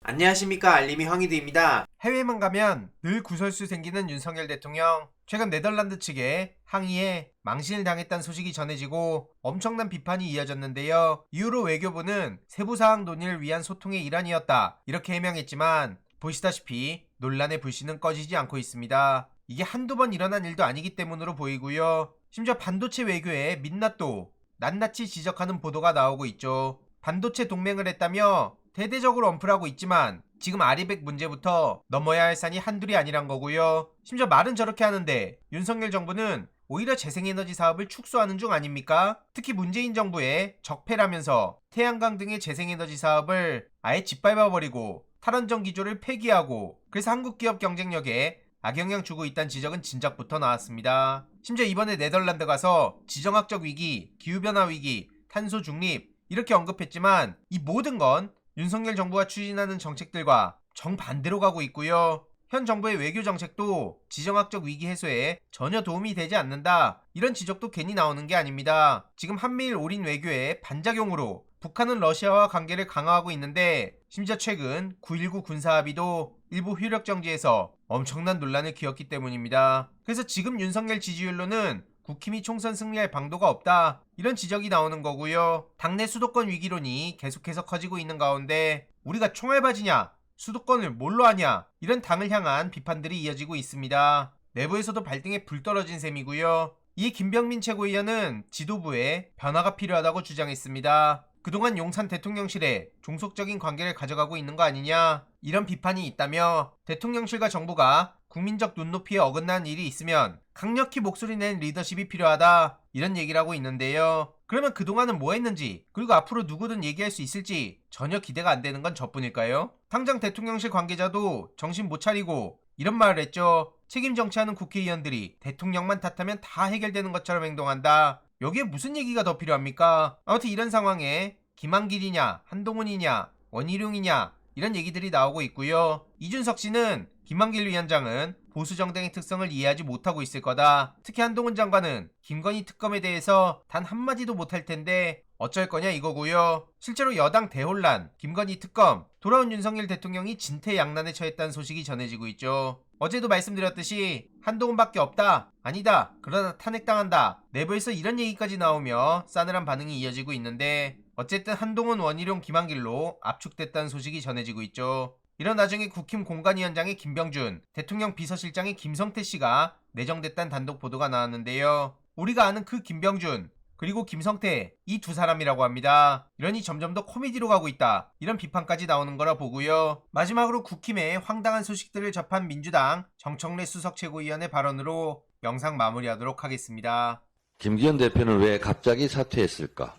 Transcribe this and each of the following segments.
안녕하십니까, 알림이 황희두입니다. 해외만 가면 늘 구설수 생기는 윤석열 대통령. 최근 네덜란드 측에 항의에 망신을 당했다는 소식이 전해지고 엄청난 비판이 이어졌는데요. 이후로 외교부는 세부사항 논의를 위한 소통의 일환이었다, 이렇게 해명했지만 보시다시피 논란의 불씨는 꺼지지 않고 있습니다. 이게 한두 번 일어난 일도 아니기 때문으로 보이고요. 심지어 반도체 외교에 민낯도 낱낱이 지적하는 보도가 나오고 있죠. 반도체 동맹을 했다며 대대적으로 언플하고 있지만 지금 아리백 문제부터 넘어야 할 산이 한둘이 아니란 거고요. 심지어 말은 저렇게 하는데 윤석열 정부는 오히려 재생에너지 사업을 축소하는 중 아닙니까? 특히 문재인 정부의 적폐라면서 태양광 등의 재생에너지 사업을 아예 짓밟아버리고 탈원전 기조를 폐기하고, 그래서 한국 기업 경쟁력에 악영향 주고 있다는 지적은 진작부터 나왔습니다. 심지어 이번에 네덜란드 가서 지정학적 위기, 기후변화 위기, 탄소 중립 이렇게 언급했지만 이 모든 건 윤석열 정부가 추진하는 정책들과 정반대로 가고 있고요. 현 정부의 외교 정책도 지정학적 위기 해소에 전혀 도움이 되지 않는다, 이런 지적도 괜히 나오는 게 아닙니다. 지금 한미일 올인 외교의 반작용으로 북한은 러시아와 관계를 강화하고 있는데, 심지어 최근 9.19 군사합의도 일부 효력 정지에서 엄청난 논란을 키웠기 때문입니다. 그래서 지금 윤석열 지지율로는 국힘이 총선 승리할 방도가 없다, 이런 지적이 나오는 거고요. 당내 수도권 위기론이 계속해서 커지고 있는 가운데 우리가 총알바지냐, 수도권을 뭘로 하냐, 이런 당을 향한 비판들이 이어지고 있습니다. 내부에서도 발등에 불 떨어진 셈이고요. 이 김병민 최고위원은 지도부에 변화가 필요하다고 주장했습니다. 그동안 용산 대통령실에 종속적인 관계를 가져가고 있는 거 아니냐, 이런 비판이 있다며 대통령실과 정부가 국민적 눈높이에 어긋난 일이 있으면 강력히 목소리 낸 리더십이 필요하다, 이런 얘기를 하고 있는데요. 그러면 그동안은 뭐 했는지, 그리고 앞으로 누구든 얘기할 수 있을지 전혀 기대가 안 되는 건 저뿐일까요? 당장 대통령실 관계자도 정신 못 차리고 이런 말을 했죠. 책임 정치하는 국회의원들이 대통령만 탓하면 다 해결되는 것처럼 행동한다. 여기에 무슨 얘기가 더 필요합니까? 아무튼 이런 상황에 김한길이냐, 한동훈이냐, 원희룡이냐, 이런 얘기들이 나오고 있고요. 이준석 씨는 김한길 위원장은 보수 정당의 특성을 이해하지 못하고 있을 거다, 특히 한동훈 장관은 김건희 특검에 대해서 단 한마디도 못할 텐데 어쩔 거냐, 이거고요. 실제로 여당 대혼란, 김건희 특검, 돌아온 윤석열 대통령이 진퇴양난에 처했다는 소식이 전해지고 있죠. 어제도 말씀드렸듯이 한동훈밖에 없다, 아니다, 그러다 탄핵당한다, 내부에서 이런 얘기까지 나오며 싸늘한 반응이 이어지고 있는데, 어쨌든 한동훈, 원희룡, 김한길로 압축됐다는 소식이 전해지고 있죠. 이런 와중에 국힘 공관위원장의 김병준, 대통령 비서실장의 김성태 씨가 내정됐다는 단독 보도가 나왔는데요. 우리가 아는 그 김병준 그리고 김성태, 이 두 사람이라고 합니다. 이러니 점점 더 코미디로 가고 있다, 이런 비판까지 나오는 거라 보고요. 마지막으로 국힘의 황당한 소식들을 접한 민주당 정청래 수석 최고위원의 발언으로 영상 마무리하도록 하겠습니다. 김기현 대표는 왜 갑자기 사퇴했을까?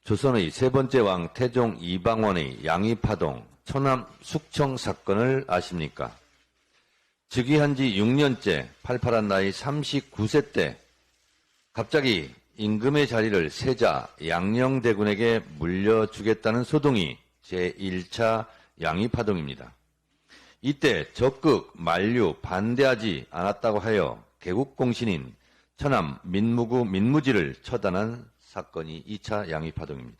조선의 세 번째 왕 태종 이방원의 양위파동 천암 숙청 사건을 아십니까? 즉위한 지 6년째 팔팔한 나이 39세 때 갑자기 임금의 자리를 세자 양녕대군에게 물려주겠다는 소동이 제1차 양위파동입니다. 이때 적극 만류 반대하지 않았다고 하여 개국공신인 천암 민무구 민무지를 처단한 사건이 2차 양위파동입니다.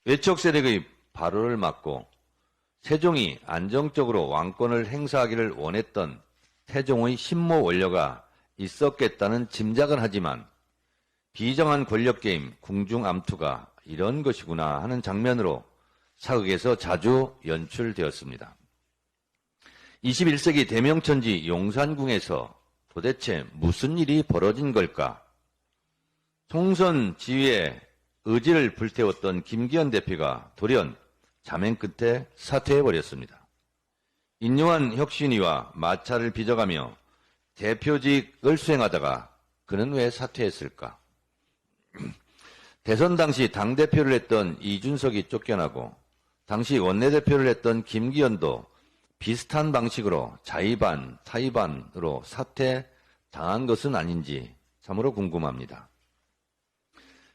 외척 세력의 발호를 막고 세종이 안정적으로 왕권을 행사하기를 원했던 태종의 신모 원료가 있었겠다는 짐작은 하지만 비정한 권력게임 궁중암투가 이런 것이구나 하는 장면으로 사극에서 자주 연출되었습니다. 21세기 대명천지 용산궁에서 도대체 무슨 일이 벌어진 걸까? 총선 지휘에 의지를 불태웠던 김기현 대표가 돌연 자맹 끝에 사퇴해버렸습니다. 인요한 혁신위와 마찰을 빚어가며 대표직을 수행하다가 그는 왜 사퇴했을까? 대선 당시 당대표를 했던 이준석이 쫓겨나고 당시 원내대표를 했던 김기현도 비슷한 방식으로 자의반, 타의반으로 사퇴당한 것은 아닌지 참으로 궁금합니다.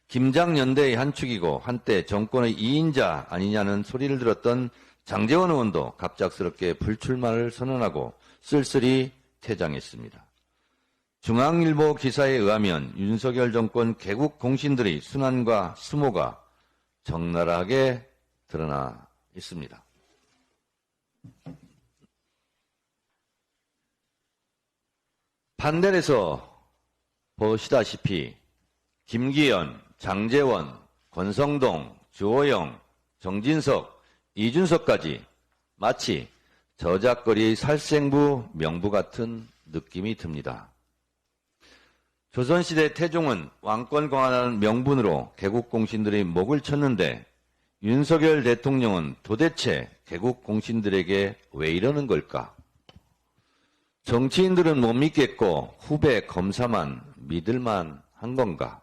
김장연대의 한 축이고 한때 정권의 2인자 아니냐는 소리를 들었던 장제원 의원도 갑작스럽게 불출마를 선언하고 쓸쓸히 퇴장했습니다. 중앙일보 기사에 의하면 윤석열 정권 개국 공신들의 순환과 수모가 적나라하게 드러나 있습니다. 판넬에서 보시다시피 김기현, 장제원, 권성동, 주호영, 정진석, 이준석까지 마치 저작거리의 살생부 명부 같은 느낌이 듭니다. 조선시대 태종은 왕권 강화하는 명분으로 개국공신들의 목을 쳤는데 윤석열 대통령은 도대체 개국공신들에게 왜 이러는 걸까? 정치인들은 못 믿겠고 후배 검사만 믿을만 한 건가?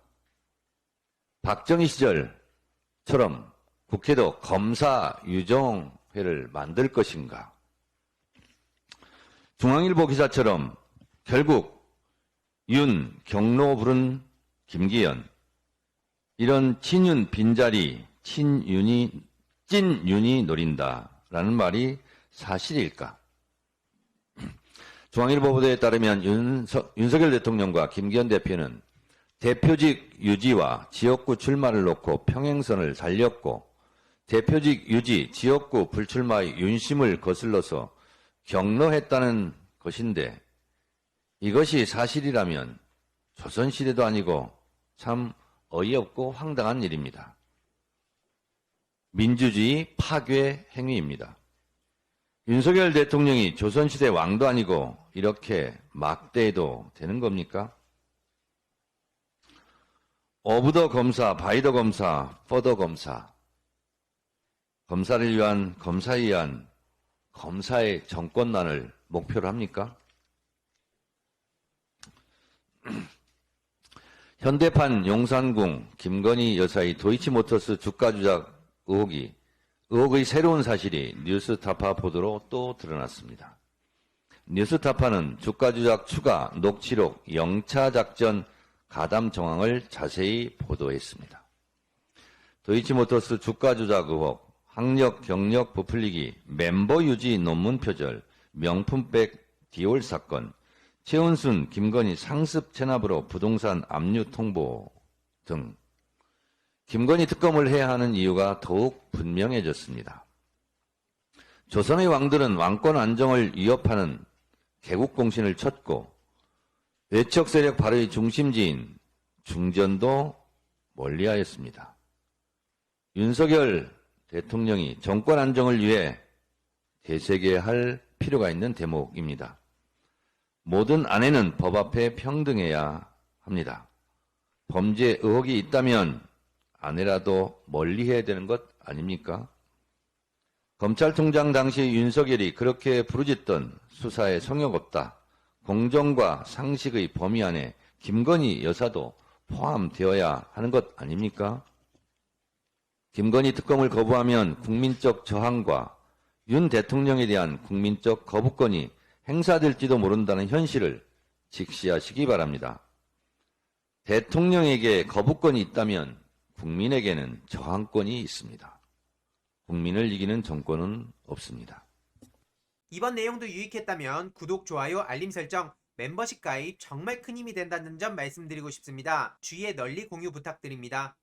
박정희 시절처럼 국회도 검사 유정회를 만들 것인가? 중앙일보 기사처럼 결국 윤, 경로 부른 김기현, 이런 친윤 빈자리, 찐윤이 노린다라는 말이 사실일까? 중앙일보 보도에 따르면 윤석열 대통령과 김기현 대표는 대표직 유지와 지역구 출마를 놓고 평행선을 달렸고 대표직 유지, 지역구 불출마의 윤심을 거슬러서 격노했다는 것인데 이것이 사실이라면 조선시대도 아니고 참 어이없고 황당한 일입니다. 민주주의 파괴 행위입니다. 윤석열 대통령이 조선시대 왕도 아니고 이렇게 막대해도 되는 겁니까? 오브 더 검사, 바이 더 검사, 퍼더 검사. 검사를 위한, 검사에 의한 검사의 정권난을 목표로 합니까? 현대판 용산궁 김건희 여사의 도이치모터스 주가 조작 의혹의 새로운 사실이 뉴스타파 보도로 또 드러났습니다. 뉴스타파는 주가 조작 추가 녹취록 영차작전 가담 정황을 자세히 보도했습니다. 도이치모터스 주가 조작 의혹, 학력 경력 부풀리기, 멤버 유지 논문 표절, 명품백 디올 사건, 최은순, 김건희 상습 체납으로 부동산 압류 통보 등 김건희 특검을 해야 하는 이유가 더욱 분명해졌습니다. 조선의 왕들은 왕권 안정을 위협하는 개국공신을 쳤고 외척 세력 발의 중심지인 중전도 멀리하였습니다. 윤석열 대통령이 정권 안정을 위해 되새겨할 필요가 있는 대목입니다. 모든 아내는 법 앞에 평등해야 합니다. 범죄 의혹이 있다면 아내라도 멀리해야 되는 것 아닙니까? 검찰총장 당시 윤석열이 그렇게 부르짖던 수사에 성역 없다. 공정과 상식의 범위 안에 김건희 여사도 포함되어야 하는 것 아닙니까? 김건희 특검을 거부하면 국민적 저항과 윤 대통령에 대한 국민적 거부권이 행사될지도 모른다는 현실을 직시하시기 바랍니다. 대통령에게 거부권이 있다면 국민에게는 저항권이 있습니다. 국민을 이기는 정권은 없습니다. 이번 내용도 유익했다면 구독, 좋아요, 알림 설정, 멤버십 가입 정말 큰 힘이 된다는 점 말씀드리고 싶습니다. 주위에 널리 공유 부탁드립니다.